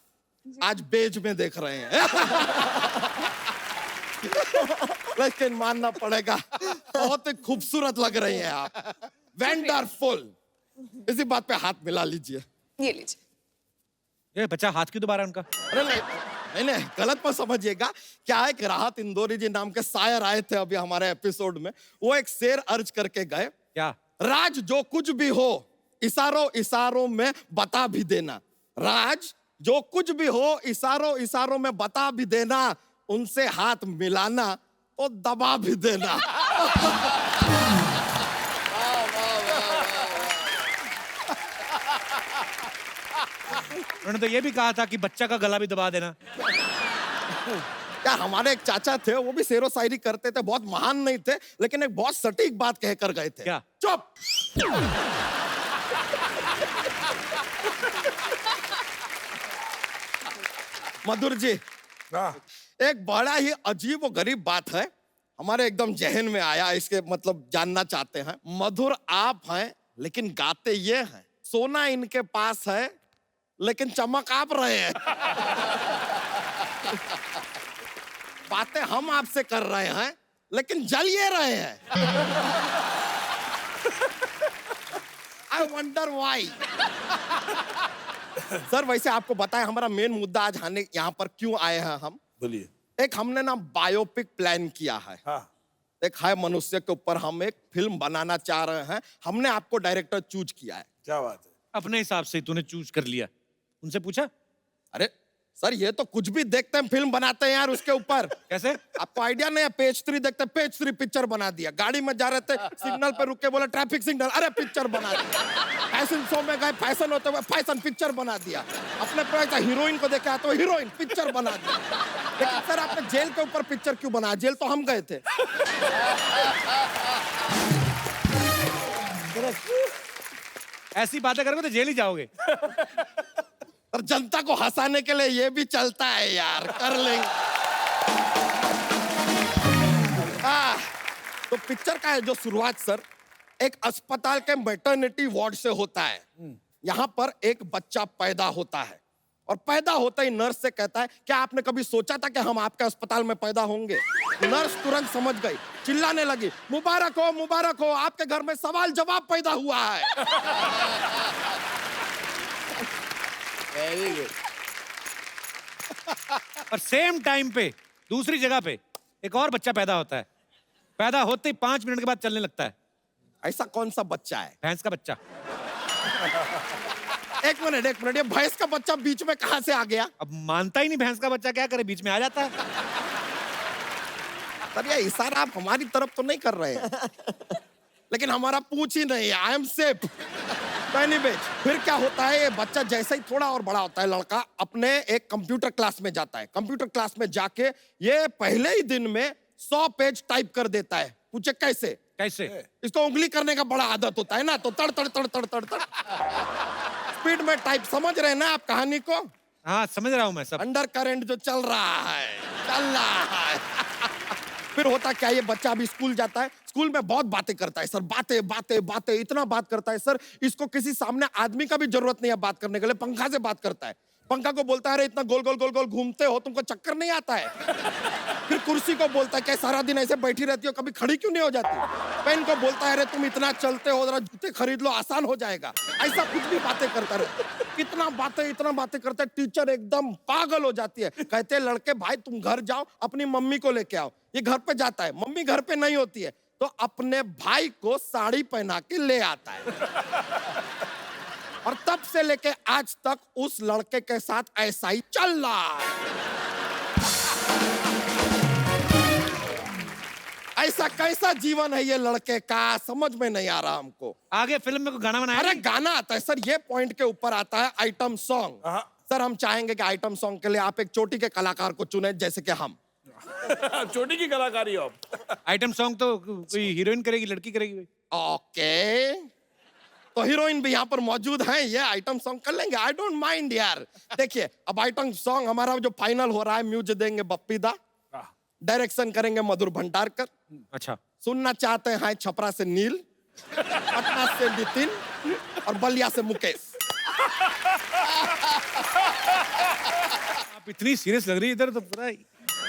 आज बेज में देख रहे हैं। लेकिन मानना पड़ेगा बहुत ही खूबसूरत लग रही हैं आप, वंडरफुल। इसी बात पे हाथ मिला लीजिए। ये लीजिए। ये बच्चा हाथ क्यों दबा रहा है उनका? अरे नहीं गलत मत समझिएगा। क्या है कि राहत इंदौरी जी नाम के शायर आए थे अभी हमारे एपिसोड में, वो एक शेर अर्ज करके गए। क्या? राज जो कुछ भी हो इशारों इशारों में बता भी देना। राज जो कुछ भी हो इशारों इशारों में बता भी देना। उनसे हाथ मिलाना तो दबा भी देना। उन्होंने तो ये भी कहा था कि बच्चा का गला भी दबा देना। क्या हमारे एक चाचा थे, वो भी शेरो शायरी करते थे, बहुत महान नहीं थे लेकिन एक बहुत सटीक बात कहकर गए थे। क्या? चुप। मधुर जी, एक बड़ा ही अजीब और गरीब बात है, हमारे एकदम जहन में आया, इसके मतलब जानना चाहते हैं। मधुर आप हैं लेकिन गाते ये हैं। सोना इनके पास है लेकिन चमक आप रहे हैं। बातें हम आपसे कर रहे हैं लेकिन जल ये रहे हैं। I wonder why. सर वैसे आपको बताएं हमारा मेन मुद्दा आज यहाँ पर क्यों आए हैं हम। बोलिए। एक हमने ना बायोपिक प्लान किया है। हाँ। एक है मनुष्य के ऊपर हम एक फिल्म बनाना चाह रहे हैं। हमने आपको डायरेक्टर चूज किया है। क्या बात है? अपने हिसाब से तूने चूज कर लिया? उनसे पूछा? अरे सर ये तो कुछ भी देखते हैं फिल्म बनाते हैं यार उसके ऊपर। कैसे? आपको आइडिया नहीं है? पेज 3 देखते, पेज 3 पिक्चर बना दिया। गाड़ी में जा रहे थे, सिग्नल पे रुक के बोला ट्रैफिक सिग्नल, अरे पिक्चर बना दिया। फैशन शो में गए, फैशन होते हुए फैशन पिक्चर बना दिया। अपने पे हीरोइन को देखे तो हीरोइन पिक्चर बना दिया। लेकिन सर आपने जेल के ऊपर पिक्चर क्यों बनाया? जेल तो हम गए थे। ऐसी बातें करोगे तो जेल ही जाओगे। और जनता को हंसाने के लिए ये भी चलता है यार, कर लेंगे। तो पिक्चर का है जो शुरुआत सर एक अस्पताल के मैटरनिटी वार्ड से होता है। यहाँ पर एक बच्चा पैदा होता है और पैदा होता ही नर्स से कहता है क्या आपने कभी सोचा था कि हम आपके अस्पताल में पैदा होंगे? नर्स तुरंत समझ गई, चिल्लाने लगी मुबारक हो आपके घर में सवाल जवाब पैदा हुआ है। Very good. और सेम टाइम पे दूसरी जगह पे एक और बच्चा पैदा होता है। पैदा होते ही 5 मिनट के बाद चलने लगता है। ऐसा कौन सा बच्चा है? भैंस का बच्चा। एक मिनट ये भैंस का बच्चा बीच में कहां से आ गया? अब मानता ही नहीं भैंस का बच्चा, क्या करे, बीच में आ जाता है। सर ये इशारा आप हमारी तरफ तो नहीं कर रहे हैं। लेकिन हमारा पूछ ही नहीं है, आई एम सेफ। फिर क्या होता है, ये बच्चा जैसे ही थोड़ा और बड़ा होता है, लड़का अपने एक कंप्यूटर क्लास में जाता है। कंप्यूटर क्लास में जाके ये पहले ही दिन में 100 पेज टाइप कर देता है। पूछे कैसे? कैसे? इसको उंगली करने का बड़ा आदत होता है ना, तो तड़ तड़ तड़ तड़ तड़ तड़ स्पीड में टाइप। समझ रहे हैं ना आप कहानी को? हाँ समझ रहा हूँ मैं सब। अंडर करंट जो चल रहा है। फिर होता क्या, ये बच्चा अभी स्कूल जाता है, स्कूल में बहुत बातें करता है सर, बातें इतना बात करता है सर, इसको किसी सामने आदमी का भी जरूरत नहीं है बात करने के लिए, पंखा से बात करता है। पंखा को बोलता है अरे इतना गोल गोल गोल गोल घूमते हो, तुमको चक्कर नहीं आता है? फिर कुर्सी को बोलता है क्या सारा दिन ऐसे बैठी रहती हो, कभी खड़ी क्यों नहीं हो जाती? पेन को बोलता है अरे तुम इतना चलते हो, जरा जूते खरीद लो, आसान हो जाएगा। ऐसा कुछ भी बातें करता रहे, इतना बातें करता है, टीचर एकदम पागल हो जाती है। कहते हैं लड़के भाई तुम घर जाओ, अपनी मम्मी को लेके आओ। ये घर पे जाता है, मम्मी घर पे नहीं होती है, तो अपने भाई को साड़ी पहना के ले आता है। और तब से लेके आज तक उस लड़के के साथ ऐसा ही चल रहा है। ऐसा कैसा जीवन है ये लड़के का, समझ में नहीं आ रहा हमको। आगे फिल्म में कोई गाना बनाया? अरे गाना आता है सर, ये पॉइंट के ऊपर आता है आइटम सॉन्ग। सर हम चाहेंगे कि आइटम सॉन्ग के लिए आप एक चोटी के कलाकार को चुने, जैसे कि हम। चोटी की कलाकारी हो आप। आइटम सॉन्ग तो कोई हीरोइन करेगी, लड़की करेगी? ओके, तो हीरोइन भी यहाँ पर मौजूद हैं, ये आइटम सॉन्ग कर लेंगे, आई डोंट माइंड यार। देखिए अब आइटम सॉन्ग हमारा जो फाइनल हो रहा है, म्यूजिक देंगे बप्पी दा, डायरेक्शन करेंगे मधुर भंडारकर। अच्छा, सुनना चाहते हैं छपरा से नील, पटना से नितिन और बलिया से मुकेश। आप इतनी सीरियस लग रही है इधर, तो पता है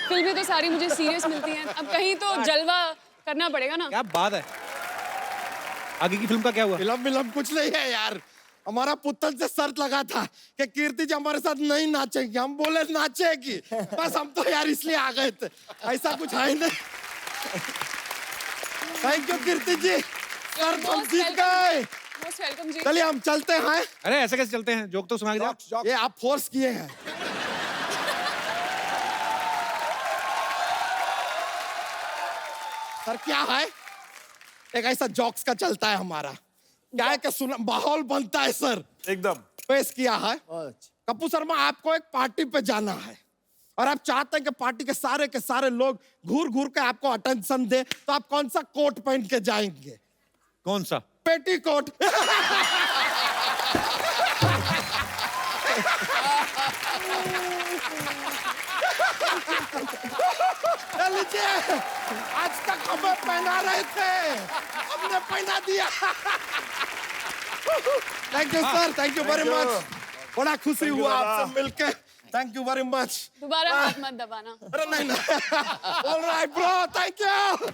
फिल्में तो सारी मुझे सीरियस मिलती हैं, अब कहीं तो जलवा करना पड़ेगा ना। क्या बात है। आगे की फिल्म का क्या हुआ? फिल्म कुछ नहीं है यार, हमारा पुत्र से शर्त लगा था कि कीर्ति जी हमारे साथ नहीं नाचेगी, हम बोले नाचेगी, बस हम तो यार इसलिए आ गए थे, ऐसा कुछ है नहीं। थैंक यू कीर्ति जी, शर्त हम जीत गए। मोस्ट वेलकम जी। चलिए हम चलते हैं। अरे ऐसे कैसे चलते हैं, जोक तो सुना के जाओ। ये आप फोर्स किए हैं। सर क्या है, एक ऐसा जॉक्स का चलता है हमारा, क्या है कि सुना माहौल बनता है सर, एकदम पेश किया है। कपूर शर्मा आपको एक पार्टी पे जाना है और आप चाहते हैं कि पार्टी के सारे लोग घूर घूर के आपको अटेंशन दे, तो आप कौन सा कोट पहन के जाएंगे? कौन सा? पेटी कोट। लीजिए, आज तक हमें पहना रहे थे, हमने पहना दिया। Thank you sir, thank you very much, बड़ा खुशी हुआ आपसे मिलके, थैंक यू वेरी मच। दोबारा हाथ मत दबाना। अरे नहीं ऑलराइट ब्रो, थैंक यू,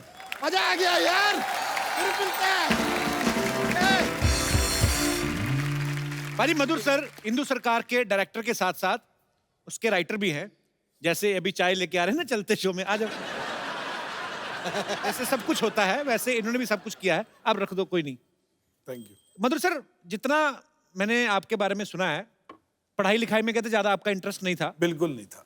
मजा आ गया यार, फिर मिलते हैं। भाई मधुर सर इंदु सरकार के डायरेक्टर के साथ साथ उसके राइटर भी हैं, जैसे अभी चाय लेके आ रहे हैं ना चलते शो में, आ जाओ। ऐसे सब कुछ होता है, वैसे इन्होंने भी सब कुछ किया है, आप रख दो, कोई नहीं। Thank you. मधुर सर, जितना मैंने आपके बारे में सुना है, पढ़ाई लिखाई में कहते ज्यादा आपका इंटरेस्ट नहीं था? बिल्कुल नहीं था।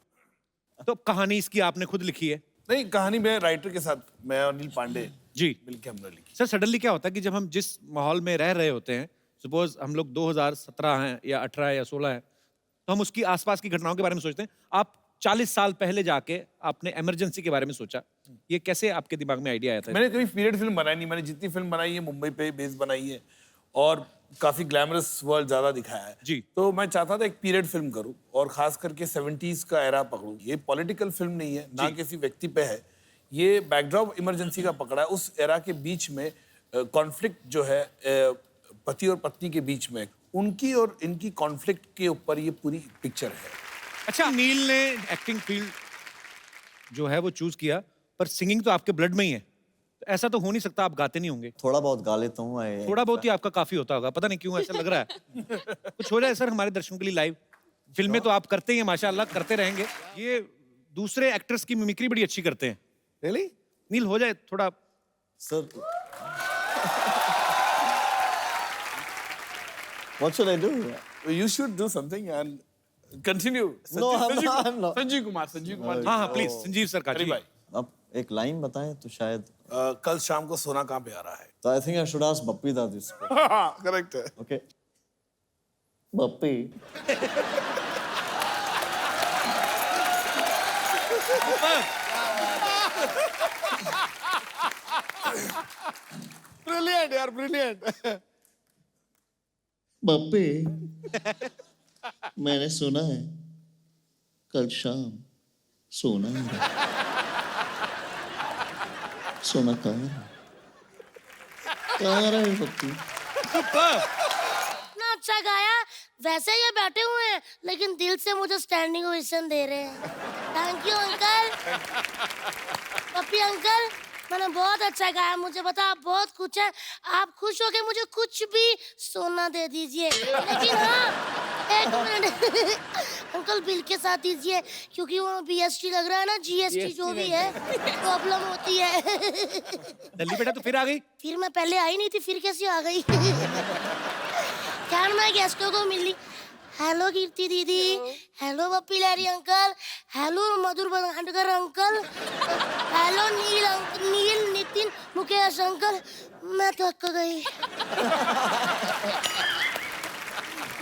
तो कहानी इसकी आपने खुद लिखी है? नहीं, कहानी मैं राइटर के साथ, मैं और अनिल पांडे जी मिलके हमने लिखी। सर सडनली क्या होता है कि जब हम जिस माहौल में रह रहे होते हैं, सपोज हम लोग 2017 हैं या 18 या 16 हैं, तो हम उसकी आसपास की घटनाओं के बारे में सोचते हैं। आप 40 साल पहले जाके आपने इमरजेंसी के बारे में सोचा, ये कैसे आपके दिमाग में आइडिया आया था? मैंने कभी पीरियड फिल्म बनाई नहीं, मैंने जितनी फिल्म बनाई है मुंबई पे बेस बनाई है और काफी ग्लैमरस वर्ल्ड ज्यादा दिखाया है जी। तो मैं चाहता था एक पीरियड फिल्म करूं और खास करके 70s का एरा पकड़ूं। ये पॉलिटिकल फिल्म नहीं है, ना किसी व्यक्ति पे है, ये बैकड्रॉप इमरजेंसी का पकड़ा है। उस एरा के बीच में कॉन्फ्लिक्ट जो है पति और पत्नी के बीच में, उनकी और इनकी कॉन्फ्लिक्ट के ऊपर ये पूरी पिक्चर है। अच्छा, नील ने एक्टिंग फील्ड जो है वो चूज किया, पर सिंगिंग तो आपके ब्लड में ही है, तो ऐसा तो हो नहीं सकता आप गाते नहीं होंगे? थोड़ा बहुत गा लेता हूँ। थोड़ा बहुत ही आपका काफी होता होगा, पता नहीं क्यों ऐसा लग रहा है। कुछ हो जाए सर हमारे दर्शकों के लिए लाइव। फिल्में तो आप करते ही हैं माशाल्लाह, करते रहेंगे। ये दूसरे एक्टर्स की मिमिक्री बड़ी अच्छी करते हैं। रियली? नील हो जाए थोड़ा। Sir what should I do? You should do something and continue. No, I'm not. Sanjeev Kumar. हाँ हाँ प्लीज, संजीव सर का अरे जी। भाई, आप एक लाइन बताएं तो शायद। कल शाम को सोना कहाँ पे आ रहा है? तो I think I should ask Bappi दा दिस। करेक्ट है। ओके बप्पी, ब्रिलियंट यार, ब्रिलियंट। बप्पे, मैंने सुना है कल शाम सोना है। सोना कहाँ है? कहाँ रहा है बप्पी? ना अच्छा गाया। वैसे ये बैठे हुए हैं लेकिन दिल से मुझे स्टैंडिंग ओवेशन दे रहे हैं। Thank you uncle. Pappi uncle, मैंने बहुत अच्छा गाया। मुझे पता आप बहुत खुश हैं। आप खुश हो के मुझे कुछ भी सोना दे दीजिए, लेकिन हाँ एक मिनट अंकल बिल के साथ दीजिए, क्योंकि वो BST लग रहा है ना, GST जो भी है प्रॉब्लम होती है। दिल्ली बेटा, तू फिर आ गई? फिर मैं पहले आई नहीं थी, फिर कैसे आ गई? क्या मैं गेस्टों को मिली। हेलो कीर्ति दीदी, हेलो पप्पी लहरी अंकल, हेलो मधुर बंगाणकर अंकल, हेलो नील नितिन मुकेश अंकल। मैं थक गई।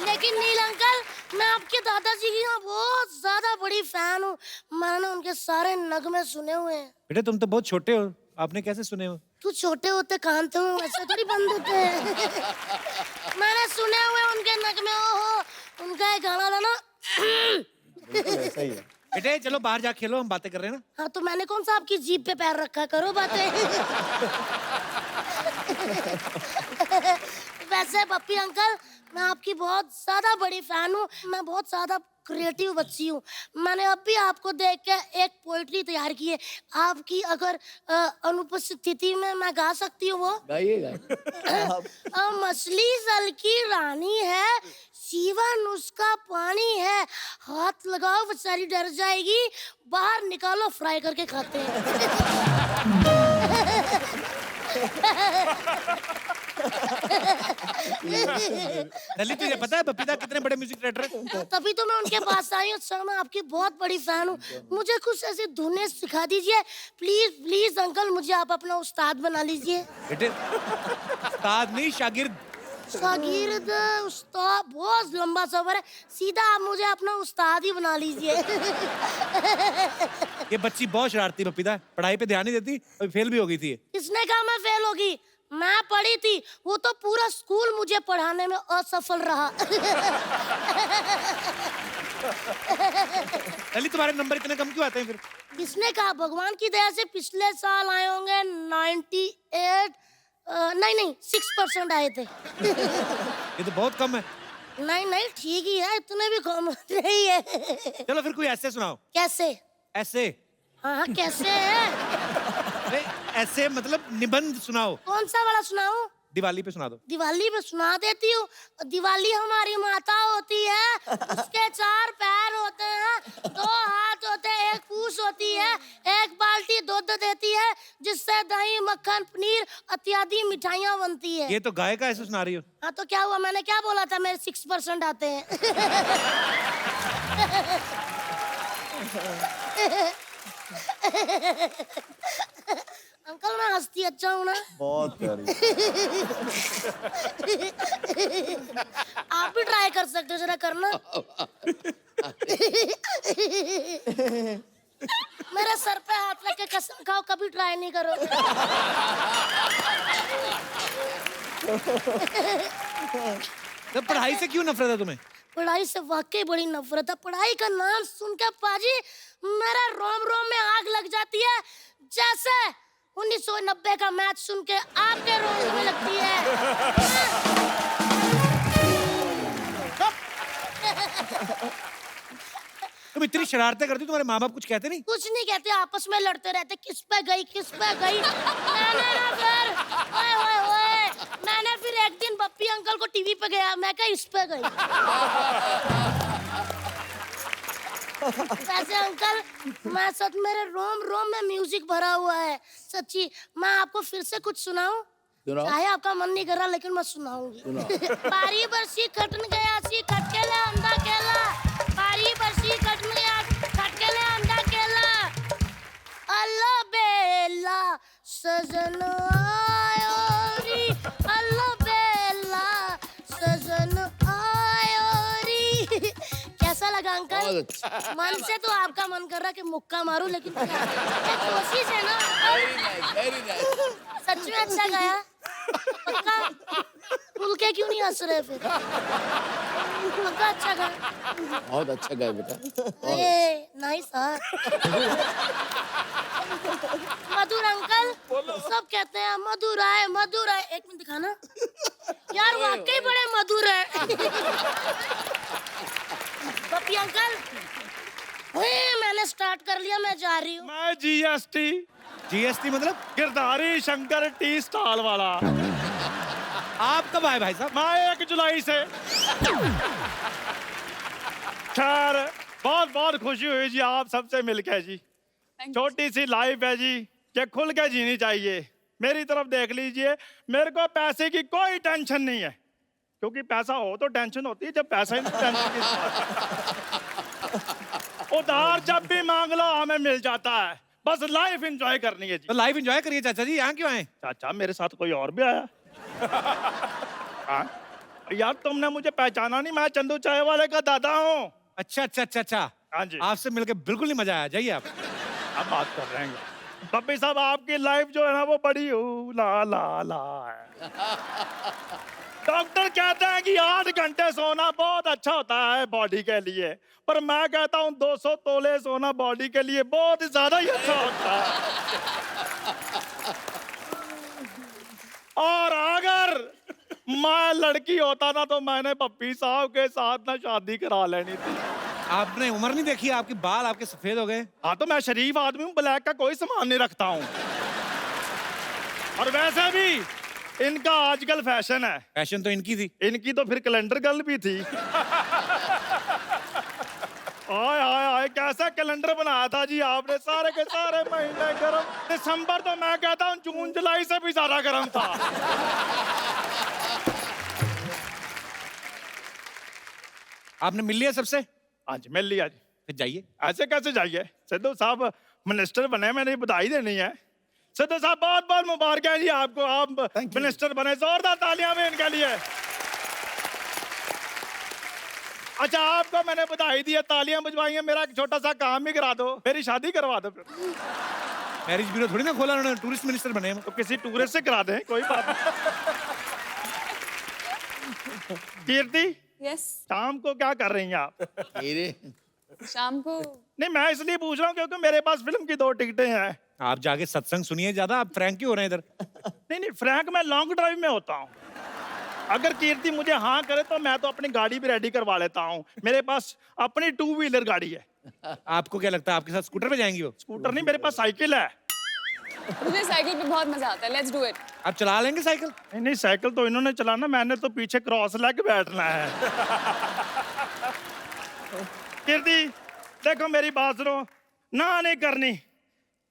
लेकिन नील अंकल, मैं आपके दादाजी की ना बहुत ज्यादा बड़ी फैन हूँ। मैंने उनके सारे नगमे सुने हुए हैं। बेटा तुम तो बहुत छोटे हो, आपने कैसे सुने हो? तू छोटे होते कान तो ऐसे थोड़ी बंद होते हैं। मैंने सुने हुए उनके नगमे। ओहो, उनका एक गाना था ना। ऐसा ही है। बेटे चलो बाहर जा खेलो, हम बातें कर रहे हैं ना। हाँ, तो मैंने कौन सा आपकी जीभ पे पैर रखा, करो बातें। वैसे पप्पी अंकल, मैं आपकी बहुत ज्यादा बड़ी फैन हूँ। मैं बहुत ज्यादा क्रिएटिव बच्ची हूँ। मैंने अभी आपको देख के एक पोइट्री तैयार की है। आपकी अगर अनुपस्थिति में मैं गा सकती हूँ वो। गाइएगा। मछली जल की रानी है, जीवन उसका पानी है। हाथ लगाओ बेचारी डर जाएगी, बाहर निकालो फ्राई करके खाते हैं। दिल्ली, तुझे पता है बपीता कितने बड़े म्यूजिक डायरेक्टर है? तभी तो मैं उनके पास आई हूँ सर। मैं आपकी बहुत बड़ी फैन हूँ। मुझे कुछ ऐसी धुनें सिखा दीजिए प्लीज प्लीज अंकल। मुझे आप अपना उस्ताद बना लीजिए। बेटे उस्ताद नहीं, शागिर्द। शागिर्द उस्ताद बहुत लंबा सफर है। सीधा आप मुझे अपना उस्ताद ही बना लीजिए। ये बच्ची बहुत शरारती बपीता, पढ़ाई पे ध्यान नहीं देती, अभी फेल भी हो गई थी। किसने कहा मैं फेल होगी? मैं पढ़ी थी, वो तो पूरा स्कूल मुझे पढ़ाने में असफल रहा। दिल्ली, तुम्हारे नंबर इतने कम क्यों आते हैं फिर? किसने कहा? भगवान की दया से पिछले साल आए होंगे 98 नहीं 6% आए थे। ये तो बहुत कम है। नहीं ठीक ही है, इतने भी कम नहीं है। चलो फिर कोई ऐसे सुनाओ। कैसे? ऐसे? हाँ कैसे है? अरे ऐसे मतलब निबंध सुनाओ। कौन सा वाला सुनाऊं? दिवाली पे सुना दो। दिवाली पे सुना देती हूँ। दिवाली हमारी माता होती है, उसके 4 पैर होते हैं, 2 हाथ होते हैं, 1 पूंछ होती है, 1 बाल्टी दूध देती है, जिससे दही मक्खन पनीर इत्यादि मिठाइयाँ बनती है। ये तो गाय का ऐसे सुना रही हो। हाँ तो क्या हुआ? मैंने क्या बोला था? मेरे 6% आते हैं। अंकल मैं हंसती अच्छा हूँ ना? बहुत प्यारी। आप भी ट्राई कर सकते हो, जरा करना। मेरे सर पे हाथ रख के कसम खाओ कभी ट्राई नहीं करोगे। तो पढ़ाई से क्यों नफरत है तुम्हें? पढ़ाई से वाकई बड़ी नफरत है। पढ़ाई का नाम सुन के पाजी मेरे रोम रोम में आग लग जाती है, जैसे 1990 का मैच सुन के आपके रोम में लगती है। तुम इतनी शरारतें करती हो, तुम्हारे माँ बाप कुछ कहते नहीं? कुछ नहीं कहते, आपस में लड़ते रहते, किस पे गई किस पे गई। मैंने फिर एक दिन पप्पी अंकल को टीवी पे गया, मैं कहा इस पे गई। वैसे अंकल मैं सच, मेरे रोम रोम में म्यूजिक भरा हुआ है सच्ची। मैं आपको फिर से कुछ सुनाऊं? चाहे आपका मन नहीं कर रहा लेकिन मैं सुनाऊंगी। बारी बरसी खटन गया सी खटकेला अंधा केला, बारी बरसी खटन गया खटकेला अंधा केला। अल्लाह बेला सजन आयो री, अल्लाह बेला सजन आयो री। कैसा लगा अंकल? मन से तो आपका मन कर रहा कि मुक्का मारूं, लेकिन कोशिश है ना। Very nice. सच में अच्छा गाया। पक्का? खुल के क्यों नहीं हंस रहे फिर? पक्का अच्छा गाया। बहुत अच्छा गाया बेटा। नाइस। मधुर अंकल सब कहते हैं मधुर है मधुर है। एक मिनट दिखाना यार, वाकई बड़े मधुर है। पप्पी अंकल, ओए मैंने स्टार्ट कर लिया, मैं जा रही हूँ। मैं जीएसटी मतलब गिरधारी शंकर टी स्टॉल वाला। आप कब आए भाई साहब? मैं 1 जुलाई से। खैर बहुत बहुत खुशी हुई जी आप सबसे मिलकर जी। छोटी सी लाइफ है जी, ये खुल के जीनी चाहिए। मेरी तरफ देख लीजिए, मेरे को पैसे की कोई टेंशन नहीं है, क्योंकि पैसा हो तो टेंशन होती है, जब पैसा ही नहीं टेंशन की। उधार जब भी मांग लो हमें मिल जाता है, बस लाइफ एंजॉय करनी है जी। तो लाइफ एंजॉय करिए चाचा जी, यहाँ क्यों आए? चाचा मेरे साथ कोई और भी आया। हाँ? यार तुमने मुझे पहचाना नहीं, मैं चंदू चाय वाले का दादा हूँ। अच्छा अच्छा अच्छा अच्छा, हाँ जी। आपसे मिलकर बिल्कुल नहीं मजा आया, जाइए आप। अब बात कर रहे हैं पप्पी साहब, आपकी लाइफ जो है ना वो बड़ी ला ला ला है। डॉक्टर कहते हैं कि 8 घंटे सोना बहुत अच्छा होता है बॉडी के लिए, पर मैं कहता हूँ 200 तोले सोना बॉडी के लिए बहुत ज्यादा ही अच्छा होता है। और अगर मैं लड़की होता ना तो मैंने पप्पी साहब के साथ ना शादी करा लेनी थी। आपने उम्र नहीं देखी, आपके बाल आपके सफेद हो गए। हाँ तो मैं शरीफ आदमी हूँ, ब्लैक का कोई सामान नहीं रखता हूँ। और वैसे भी इनका आजकल फैशन है। फैशन तो इनकी थी। इनकी तो फिर कैलेंडर गर्ल भी थी। आय आय आय, कैसा कैलेंडर बनाया था जी आपने, सारे के सारे महीने गर्म। दिसंबर तो मैं कहता हूँ जून जुलाई से भी ज्यादा गर्म था। आपने मिल लिया सबसे? हाँ जी मिल लिया जी। फिर जाइए। ऐसे कैसे जाइए, सिद्धू साहब मिनिस्टर बने, मैंने बधाई देनी है। सिद्धू साहब बहुत बहुत मुबारक है जी आपको, आप मिनिस्टर बने, जोरदार तालियां भी इनके लिए। अच्छा आपको मैंने बधाई दी है, तालियां बजवाई हैं, मेरा एक छोटा सा काम भी करा दो, मेरी शादी करवा दो। फिर मैरिज ब्यूरो थोड़ी ना खोला उन्होंने, टूरिस्ट मिनिस्टर बने, तो किसी टूरिस्ट से करा दें, कोई बात नहीं। कीर्ति, यस शाम को क्या कर रही हैं आप? शाम को नहीं मैं इसलिए पूछ रहा हूँ क्योंकि मेरे पास फिल्म की 2 टिकटें हैं। आप जाके सत्संग सुनिए, ज्यादा आप फ्रैंक क्यों हो रहे हैं इधर? नहीं फ्रैंक मैं लॉन्ग ड्राइव में होता हूँ। अगर कीर्ति मुझे हाँ करे तो मैं तो अपनी गाड़ी भी रेडी करवा लेता हूँ, मेरे पास अपनी 2 व्हीलर गाड़ी है। आपको क्या लगता है आपके साथ स्कूटर पे जाएंगी वो? स्कूटर नहीं, मेरे पास साइकिल है। मुझे साइकिल पे बहुत मजा आता है, लेट्स डू इट। आप चला लेंगे साइकिल? नहीं साइकिल तो इन्होंने चलाना, मैंने तो पीछे क्रॉस लेग बैठना है। कीर्ति देखो मेरी बात सुनो, ना नहीं करनी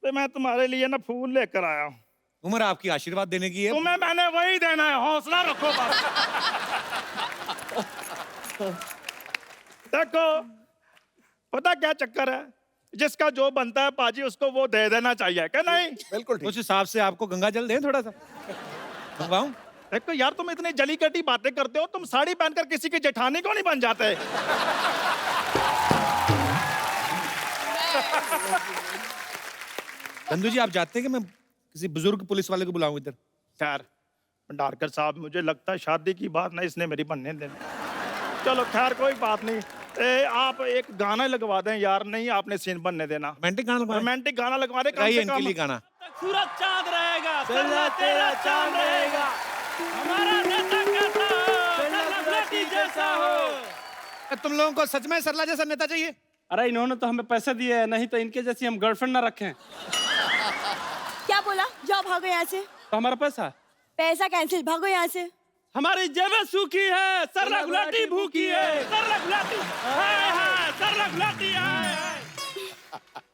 तो मैं तुम्हारे लिए ना फूल लेकर आया हूँ। उम्र आपकी आशीर्वाद देने की है, तुम्हें मैंने वही देना है, हौसला रखो बस। देखो पता क्या चक्कर है, जिसका जो बनता है पाजी उसको वो दे देना चाहिए, क्या नहीं? बिल्कुल ठीक। उस हिसाब से आपको गंगा जल दें थोड़ा सा, मंगवाऊं? देखो यार तुम इतनी जली कटी बातें करते हो, तुम साड़ी पहनकर किसी की जेठानी को नहीं बन जाते। चंदू जी आप चाहते हैं कि मैं किसी बुजुर्ग पुलिस वाले को बुलाऊं इधर? खैर भंडारकर साहब मुझे लगता है शादी की बात ना इसने मेरी बनने देनी। चलो खैर कोई बात नहीं, आप एक गाना लगवा दें यार। नहीं आपने सीन बनने देना, रोमांटिक गाना लगवा दे। इनके लिए गाना सूरज चांद रहेगा, तेरा चांद रहेगा, हमारा नेता जैसा हो। तुम लोगों को सच में सरला जैसा नेता चाहिए? अरे इन्होंने तो हमें पैसे दिए हैं, नहीं तो इनके जैसी हम गर्लफ्रेंड ना रखें। क्या बोला? जाओ भागो यहाँ से। तो हमारा पैसा कैंसिल, भागो यहाँ से। हमारी जेबें सूखी है, सरला गुलाटी भूखी है, सरला गुलाटी है, सरला गुलाटी है।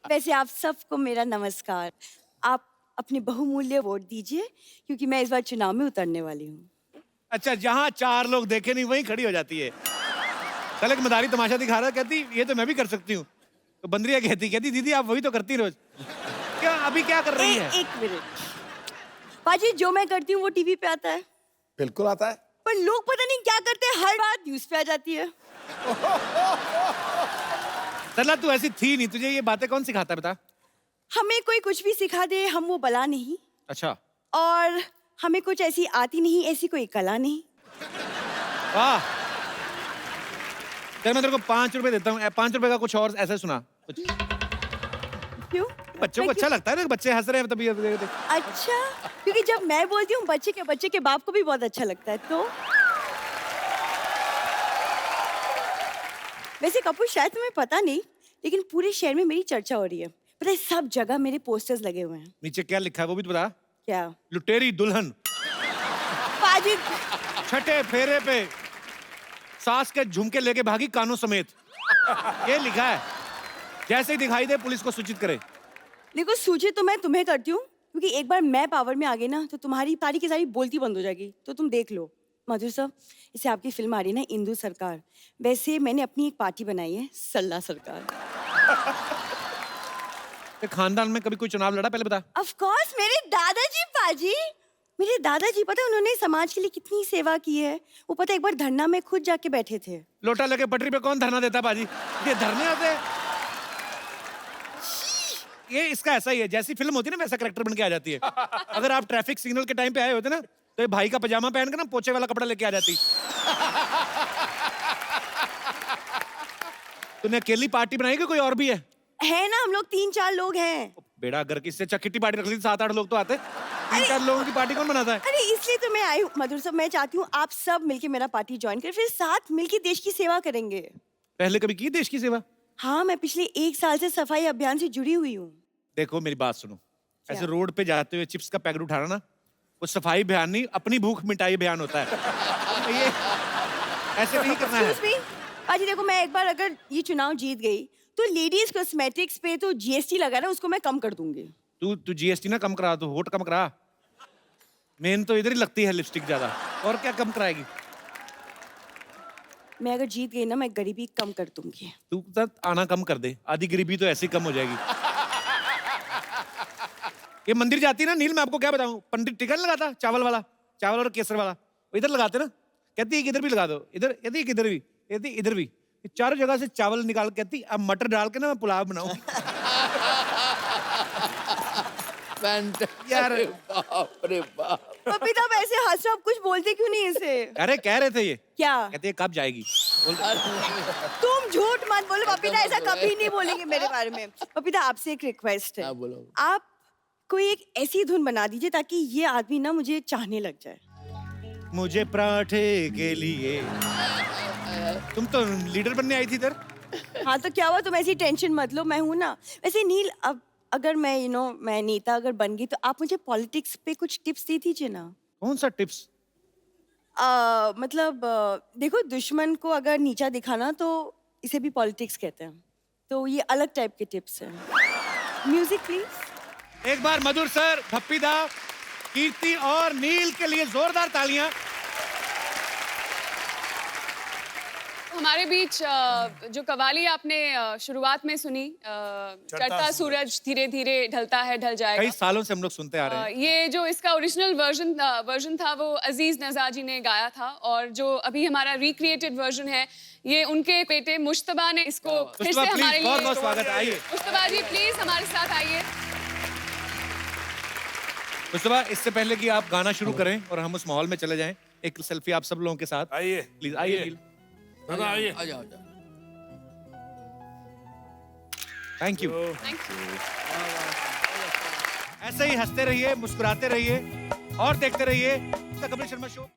वैसे आप सबको मेरा नमस्कार। आप अपनी बहुमूल्य वोट दीजिए क्योंकि मैं इस बार चुनाव में उतरने वाली हूँ। अच्छा जहाँ 4 लोग देखे नहीं वहीं खड़ी हो जाती है। कल एक मदारी तमाशा दिखा रहा, कहती ये तो मैं भी कर सकती हूँ। तो बंदरिया कहती दीदी आप वही तो करती रोज। क्या अभी क्या कर रही है? एक मिनट पाजी, जो मैं करती हूँ वो टीवी पे आता है। बिल्कुल आता है, पर लोग पता नहीं क्या करते हैं, हर बात न्यूज पे आ जाती है। सरला तू ऐसी थी नहीं, तुझे ये बातें कौन सिखाता है बता? हमें कोई कुछ भी सिखा दे हम वो बला नहीं। अच्छा। और हमें कुछ ऐसी आती नहीं, ऐसी कोई कला नहीं। वाह, चल मैं तेरे को 5 रुपए देता हूँ, 5 रुपए का कुछ और ऐसा सुना कुछ। क्यों? बच्चों को अच्छा लगता है ना, बच्चे हंस रहे हैं तभी। अच्छा, क्योंकि जब मैं बोलती हूँ बच्चे के बाप को भी बहुत अच्छा लगता है। तो वैसे कपूर, शायद तुम्हें पता नहीं, लेकिन पूरे शहर में मेरी चर्चा हो रही है। पता है, सब जगह मेरे पोस्टर्स लगे हुए हैं। नीचे क्या लिखा है वो भी तो बता। क्या? लुटेरी दुल्हन। पाजी, छठे फेरे पे सास के झुमके लेके भागी कानों समेत, ये लिखा है। जैसे ही दिखाई दे पुलिस को सूचित करे। देखो, सूचित तो मैं तुम्हें करती हूँ, क्योंकि एक बार मैं पावर में आ गई ना तो तुम्हारी सारी की सारी बोलती बंद हो जाएगी। तो तुम देख लो। मधुर साहब, इसे आपकी फिल्म आ रही है ना, इंदु सरकार। वैसे मैंने अपनी एक पार्टी बनाई है, सल्ला सरकार। खानदान में कभी कोई चुनाव लड़ा, पहले बता। ऑफ कोर्स, मेरे दादाजी पाजी। मेरे दादाजी, पता है उन्होंने समाज के लिए कितनी सेवा की है। वो पता है, एक बार धरना में खुद जाके बैठे थे। लोटा लगे पटरी पे कौन धरना देता बाजी? ये धरने होते हैं। ये इसका ऐसा ही है, जैसी फिल्म होती है ना वैसा कैरेक्टर बन के आ जाती है। अगर आप ट्रैफिक सिग्नल के टाइम पे आए होते ना तो ये भाई का पजामा पहन के ना पोछे वाला कपड़ा लेके आ जाती। तूने अकेली पार्टी बनाई कि कोई और भी है ना, हम लोग 3-4 लोग हैं। बेड़ा, अगर किससे किट्टी पार्टी रख ली 7-8 लोग तो आते। 3-4 लोगों की पार्टी कौन बनाता है? अरे इसलिए तो मैं आई हूँ मधुर साहब। मैं चाहती हूँ आप सब मिलके मेरा पार्टी ज्वाइन करें, फिर साथ मिलके देश की सेवा करेंगे। पहले कभी की देश की सेवा? हाँ, मैं पिछले 1 साल से सफाई अभियान से जुड़ी हुई हूँ। देखो मेरी बात सुनो, ऐसे रोड पे जाते हुए चिप्स का पैकेट उठाना ना, वो सफाई अभियान नहीं, अपनी भूख मिटाई अभियान होता है। ये ऐसे नहीं करना है। पाजी देखो, मैं एक बार अगर ये चुनाव जीत गई तो लेडीज कॉस्मेटिक्स पे तो जीएसटी लगा ना, उसको मैं कम कर दूंगी। तू जीएसटी ना कम करा, तो वोट कम करा। मेन तो इधर ही लगती है लिपस्टिक ज्यादा, और क्या कम कराएगी? मैं अगर जीत गई ना, मैं गरीबी कम कर दूंगी। तू आना कम कर दे, आधी गरीबी तो ऐसे ही कम हो जाएगी। ये मंदिर जाती है ना नील, मैं आपको क्या बताऊं, पंडित टिकट लगाता चावल वाला, चावल और केसर वाला, वो इधर लगाते ना, कहती है इधर भी लगा दो, इधर, कहती है इधर भी, कहती इधर भी, चारों जगह से चावल निकाल, कहती अब मटर डाल के ना मैं पुलाव बनाऊं। यार बाप रे बाप। पपीता, वैसे हंस रहे हो, आप कुछ बोलते क्यों नहीं इसे? अरे कह रहे थे ये क्या कहते, कब जाएगी? तुम झूठ मत बोलो पपीता, ऐसा कभी नहीं बोलेंगे मेरे बारे में। पपीता, आपसे एक रिक्वेस्ट है, आप कोई एक ऐसी धुन बना दीजिए ताकि ये आदमी ना मुझे चाहने लग जाए। मुझे पराठे के लिए। तुम तो लीडर बनने आई थी इधर। हाँ तो क्या हुआ, तुम ऐसी टेंशन मत लो, मैं हूँ ना। वैसे नील, अब अगर मैं मैं नेता अगर बन गई तो आप मुझे पॉलिटिक्स पे कुछ टिप्स दे दीजिए ना। कौन सा टिप्स? मतलब देखो, दुश्मन को अगर नीचा दिखाना तो इसे भी पॉलिटिक्स कहते हैं, तो ये अलग टाइप के टिप्स हैं। Music please. एक बार मधुर सर, भप्पी दा, कीर्ति और नील के लिए जोरदार तालियां। हमारे बीच जो कवाली आपने शुरुआत में सुनी, चढ़ता सूरज धीरे धीरे ढलता है ढल जाएगा, कई सालों से हम लोग सुनते आ रहे हैं। ये जो इसका ओरिजिनल वर्जन था वो अजीज नज़ा जी ने गाया था, और जो अभी हमारा रिक्रिएटेड वर्जन है ये उनके बेटे मुश्तबा ने इसको फिर से हमारे लिए। बहुत बहुत स्वागत है, आइए मुश्तबा जी प्लीज हमारे साथ आइए। मुश्तबा, इससे पहले कि आप गाना शुरू करें और हम उस माहौल में चले जाएं, एक सेल्फी आप सब लोगों के साथ। आइए प्लीज, आइए नील। आइए, आ जाओ। Thank you. ऐसे ही हंसते रहिए, मुस्कुराते रहिए और देखते रहिए द कपिल शर्मा शो।